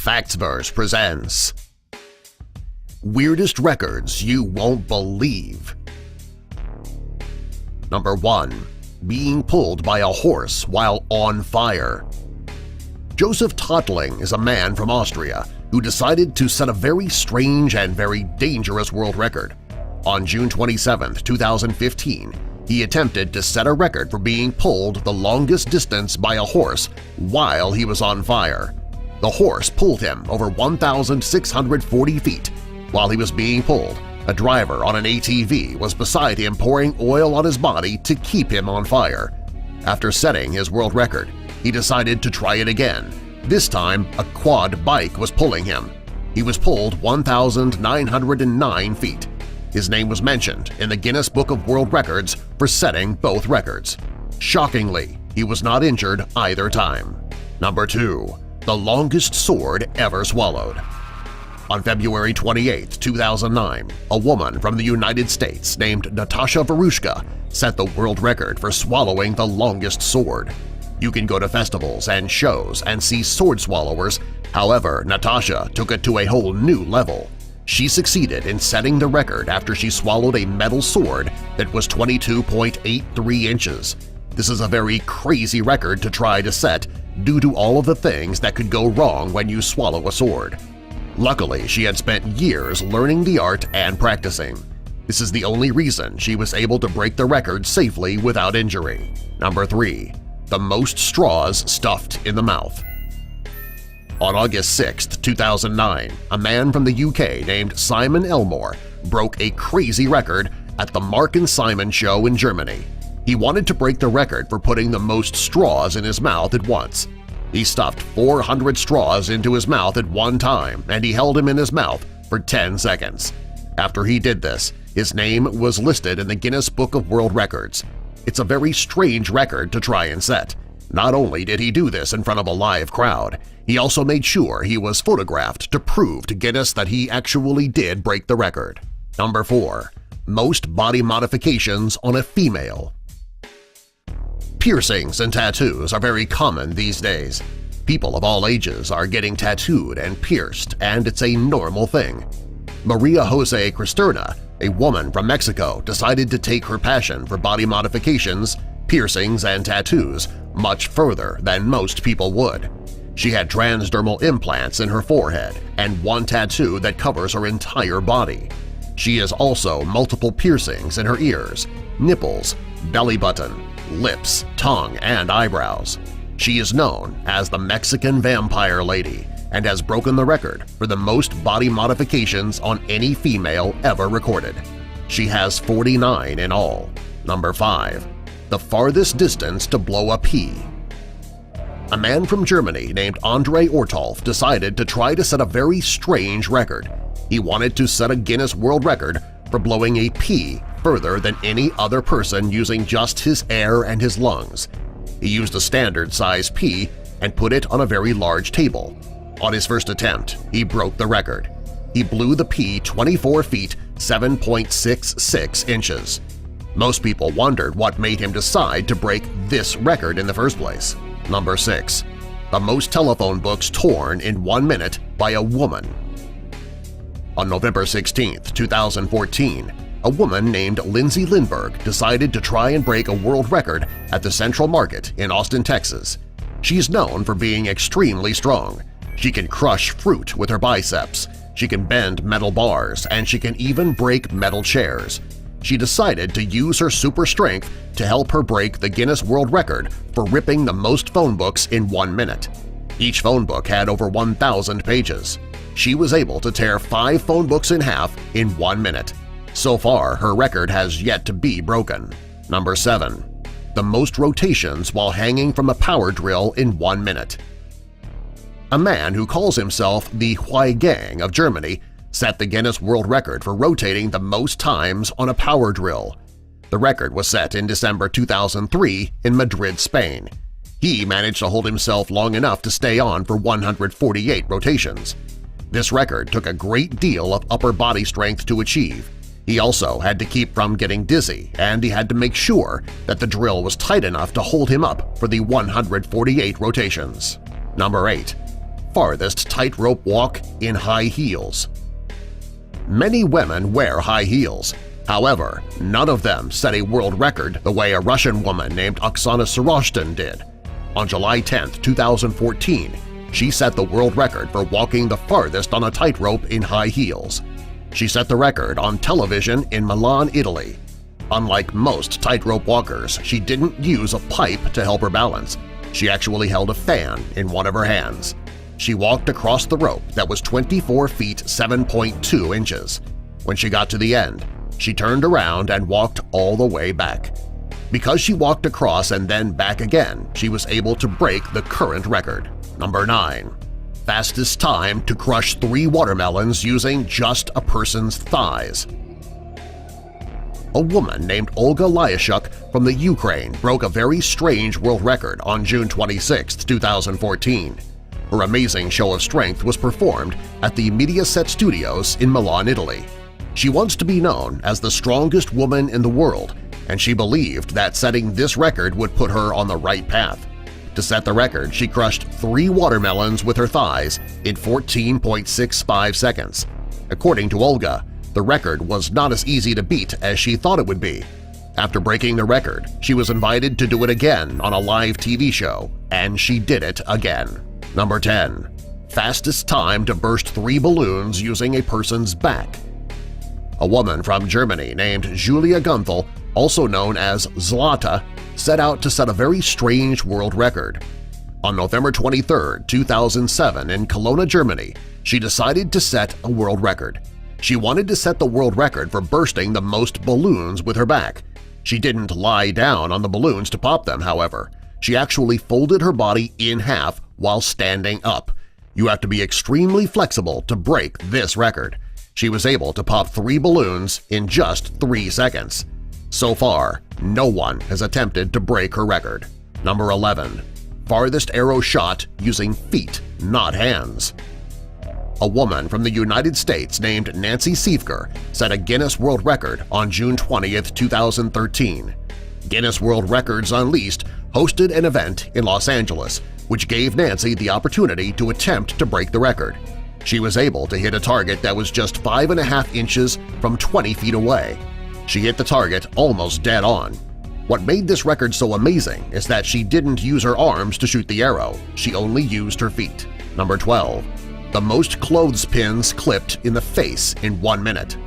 Factsverse presents Weirdest Records You Won't Believe. Number 1. Being pulled by a horse while on fire. Joseph Tottling is a man from Austria who decided to set a very strange and very dangerous world record. On June 27, 2015, he attempted to set a record for being pulled the longest distance by a horse while he was on fire. The horse pulled him over 1,640 feet. While he was being pulled, a driver on an ATV was beside him pouring oil on his body to keep him on fire. After setting his world record, he decided to try it again. This time, a quad bike was pulling him. He was pulled 1,909 feet. His name was mentioned in the Guinness Book of World Records for setting both records. Shockingly, he was not injured either time. Number 2. The longest sword ever swallowed. On February 28, 2009, a woman from the United States named Natasha Verushka set the world record for swallowing the longest sword. You can go to festivals and shows and see sword swallowers, however, Natasha took it to a whole new level. She succeeded in setting the record after she swallowed a metal sword that was 22.83 inches. This is a very crazy record to try to set due to all of the things that could go wrong when you swallow a sword. Luckily, she had spent years learning the art and practicing. This is the only reason she was able to break the record safely without injury. Number 3. The most straws stuffed in the mouth. On August 6, 2009, a man from the UK named Simon Elmore broke a crazy record at the Mark & Simon show in Germany. He wanted to break the record for putting the most straws in his mouth at once. He stuffed 400 straws into his mouth at one time, and he held him in his mouth for 10 seconds. After he did this, his name was listed in the Guinness Book of World Records. It's a very strange record to try and set. Not only did he do this in front of a live crowd, he also made sure he was photographed to prove to Guinness that he actually did break the record. Number 4. Most body modifications on a female. Piercings and tattoos are very common these days. People of all ages are getting tattooed and pierced, and it's a normal thing. Maria Jose Cristerna, a woman from Mexico, decided to take her passion for body modifications, piercings, and tattoos much further than most people would. She had transdermal implants in her forehead and one tattoo that covers her entire body. She has also multiple piercings in her ears, nipples, belly button, lips, tongue, and eyebrows. She is known as the Mexican Vampire Lady and has broken the record for the most body modifications on any female ever recorded. She has 49 in all. Number 5. The farthest distance to blow a pea. A man from Germany named Andre Ortolf decided to try to set a very strange record. He wanted to set a Guinness World Record for blowing a pea further than any other person using just his air and his lungs. He used a standard-size pea and put it on a very large table. On his first attempt, he broke the record. He blew the pea 24 feet 7.66 inches. Most people wondered what made him decide to break this record in the first place. Number 6. The most telephone books torn in 1 minute by a woman. On November 16, 2014, a woman named Lindsay Lindbergh decided to try and break a world record at the Central Market in Austin, Texas. She is known for being extremely strong. She can crush fruit with her biceps, she can bend metal bars, and she can even break metal chairs. She decided to use her super strength to help her break the Guinness World Record for ripping the most phone books in 1 minute. Each phone book had over 1,000 pages. She was able to tear 5 phone books in half in 1 minute. So far, her record has yet to be broken. Number 7. The most rotations while hanging from a power drill in 1 minute. A man who calls himself the Hui Gang of Germany set the Guinness World Record for rotating the most times on a power drill. The record was set in December 2003 in Madrid, Spain. He managed to hold himself long enough to stay on for 148 rotations. This record took a great deal of upper body strength to achieve. He also had to keep from getting dizzy, and he had to make sure that the drill was tight enough to hold him up for the 148 rotations. Number 8. farthest tightrope walk in high heels. Many women wear high heels. However, none of them set a world record the way a Russian woman named Oksana Sorostin did. On July 10, 2014, she set the world record for walking the farthest on a tightrope in high heels. She set the record on television in Milan, Italy. Unlike most tightrope walkers, she didn't use a pipe to help her balance. She actually held a fan in one of her hands. She walked across the rope that was 24 feet 7.2 inches. When she got to the end, she turned around and walked all the way back. Because she walked across and then back again, she was able to break the current record. Number 9. Fastest time to crush 3 watermelons using just a person's thighs. A woman named Olga Lyashuk from the Ukraine broke a very strange world record on June 26, 2014. Her amazing show of strength was performed at the Mediaset Studios in Milan, Italy. She wants to be known as the strongest woman in the world, and she believed that setting this record would put her on the right path. To set the record, she crushed 3 watermelons with her thighs in 14.65 seconds. According to Olga, the record was not as easy to beat as she thought it would be. After breaking the record, she was invited to do it again on a live TV show, and she did it again. Number 10. Fastest time to burst 3 balloons using a person's back. A woman from Germany named Julia Gunthel, also known as Zlata, set out to set a very strange world record. On November 23, 2007 in Kelowna, Germany, she decided to set a world record. She wanted to set the world record for bursting the most balloons with her back. She didn't lie down on the balloons to pop them, however. She actually folded her body in half while standing up. You have to be extremely flexible to break this record. She was able to pop 3 balloons in just 3 seconds. So far, no one has attempted to break her record. Number 11. Farthest arrow shot using feet, not hands. A woman from the United States named Nancy Siefker set a Guinness World Record on June 20, 2013. Guinness World Records Unleashed hosted an event in Los Angeles which gave Nancy the opportunity to attempt to break the record. She was able to hit a target that was just 5.5 inches from 20 feet away. She hit the target almost dead on. What made this record so amazing is that she didn't use her arms to shoot the arrow, she only used her feet. Number 12. The most clothespins clipped in the face in 1 minute.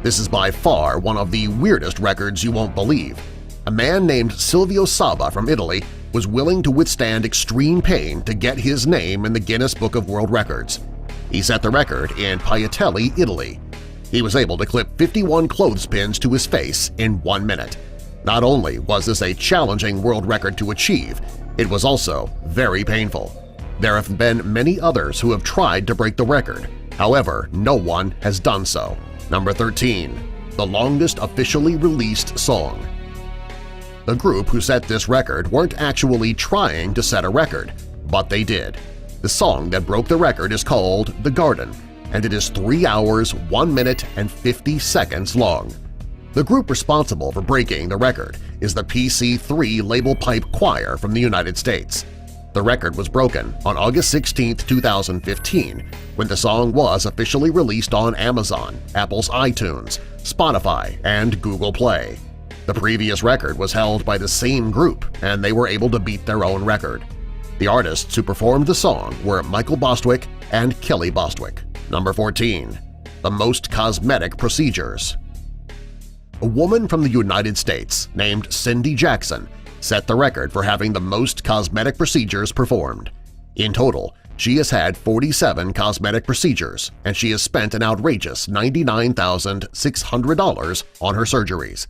This is by far one of the weirdest records you won't believe. A man named Silvio Saba from Italy was willing to withstand extreme pain to get his name in the Guinness Book of World Records. He set the record in Piatelli, Italy. He was able to clip 51 clothespins to his face in 1 minute. Not only was this a challenging world record to achieve, it was also very painful. There have been many others who have tried to break the record. However, no one has done so. Number 13. The longest officially released song. The group who set this record weren't actually trying to set a record, but they did. The song that broke the record is called The Garden, and it is 3 hours, 1 minute, and 50 seconds long. The group responsible for breaking the record is the PC3 Label Pipe Choir from the United States. The record was broken on August 16, 2015, when the song was officially released on Amazon, Apple's iTunes, Spotify, and Google Play. The previous record was held by the same group, and they were able to beat their own record. The artists who performed the song were Michael Bostwick and Kelly Bostwick. Number 14. The most cosmetic procedures. A woman from the United States named Cindy Jackson set the record for having the most cosmetic procedures performed. In total, she has had 47 cosmetic procedures, and she has spent an outrageous $99,600 on her surgeries.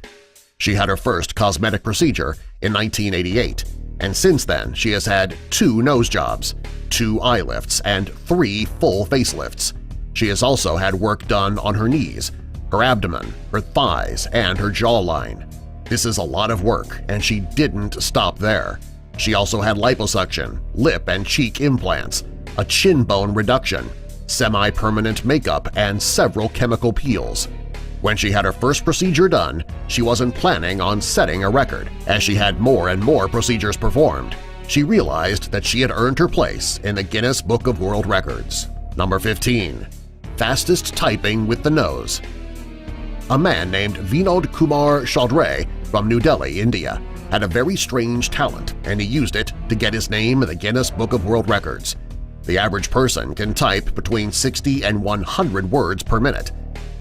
She had her first cosmetic procedure in 1988, and since then she has had 2 nose jobs, 2 eye lifts, and 3 full facelifts. She has also had work done on her knees, her abdomen, her thighs, and her jawline. This is a lot of work, and she didn't stop there. She also had liposuction, lip and cheek implants, a chin bone reduction, semi-permanent makeup, and several chemical peels. When she had her first procedure done, she wasn't planning on setting a record, as she had more and more procedures performed. she realized that she had earned her place in the Guinness Book of World Records. Number 15. Fastest typing with the nose. A man named Vinod Kumar Chaudhry from New Delhi, India, had a very strange talent, and he used it to get his name in the Guinness Book of World Records. The average person can type between 60 and 100 words per minute.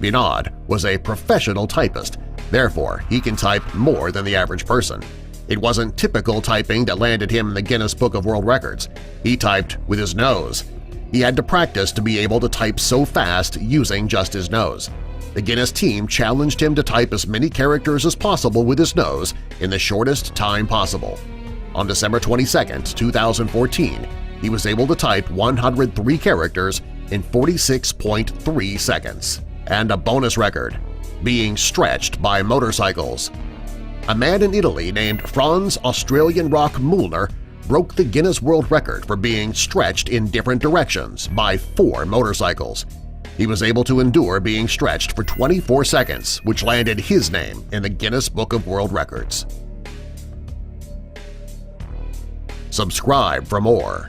Vinod was a professional typist, therefore he can type more than the average person. It wasn't typical typing that landed him in the Guinness Book of World Records. He typed with his nose. He had to practice to be able to type so fast using just his nose. The Guinness team challenged him to type as many characters as possible with his nose in the shortest time possible. On December 22, 2014, he was able to type 103 characters in 46.3 seconds. And a bonus record, being stretched by motorcycles. A man in Italy named Franz Australian Rock Müllner broke the Guinness World Record for being stretched in different directions by 4 motorcycles. He was able to endure being stretched for 24 seconds, which landed his name in the Guinness Book of World Records. Subscribe for more.